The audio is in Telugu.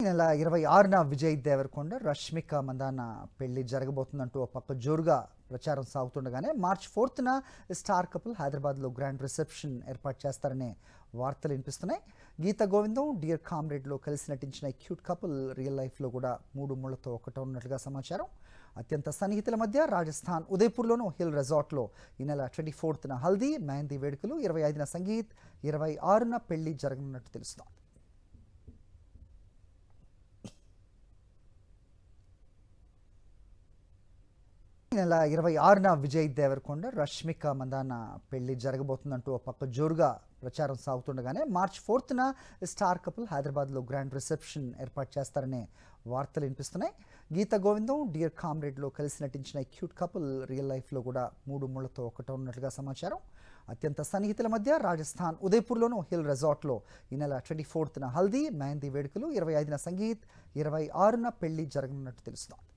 ఈ నెల 26న విజయ్ దేవరకొండ రష్మిక మందాన పెళ్లి జరగబోతుందంటూ ఒక పక్క జోరుగా ప్రచారం సాగుతుండగానే మార్చ్ 4న స్టార్ కపుల్ హైదరాబాద్లో గ్రాండ్ రిసెప్షన్ ఏర్పాటు చేస్తారనే వార్తలు వినిపిస్తున్నాయి. గీత గోవిందం డియర్ కామ్రేడ్లో కలిసి నటించిన ఈ క్యూట్ కపుల్ రియల్ లైఫ్లో కూడా 3 ముళ్లతో ఒకటో ఉన్నట్లుగా సమాచారం. అత్యంత సన్నిహితుల మధ్య రాజస్థాన్ ఉదయపూర్లోని హిల్ రిసార్ట్లో ఈ నెల 24న హల్దీ మెహందీ వేడుకలు, 25న సంగీత్, 26న పెళ్లి జరగనున్నట్టు తెలుస్తోంది. ఈ నెల 26న విజయ్ దేవరకొండ రష్మిక మందాన పెళ్లి జరగబోతుందంటూ ఒక పక్క జోరుగా ప్రచారం సాగుతుండగానే మార్చ్ 4న స్టార్ కపుల్ హైదరాబాద్లో గ్రాండ్ రిసెప్షన్ ఏర్పాటు చేస్తారనే వార్తలు వినిపిస్తున్నాయి. గీత గోవిందం డియర్ కామ్రేడ్లో కలిసి నటించిన ఈ క్యూట్ కపుల్ రియల్ లైఫ్లో కూడా 3 ముళ్లతో ఒకటో ఉన్నట్లుగా సమాచారం. అత్యంత సన్నిహితుల మధ్య రాజస్థాన్ ఉదయపూర్లోని హిల్ రిసార్ట్లో ఈ నెల 24న హల్దీ మెహందీ వేడుకలు, 25న సంగీత్, 26న పెళ్లి జరగనున్నట్టు తెలుస్తోంది.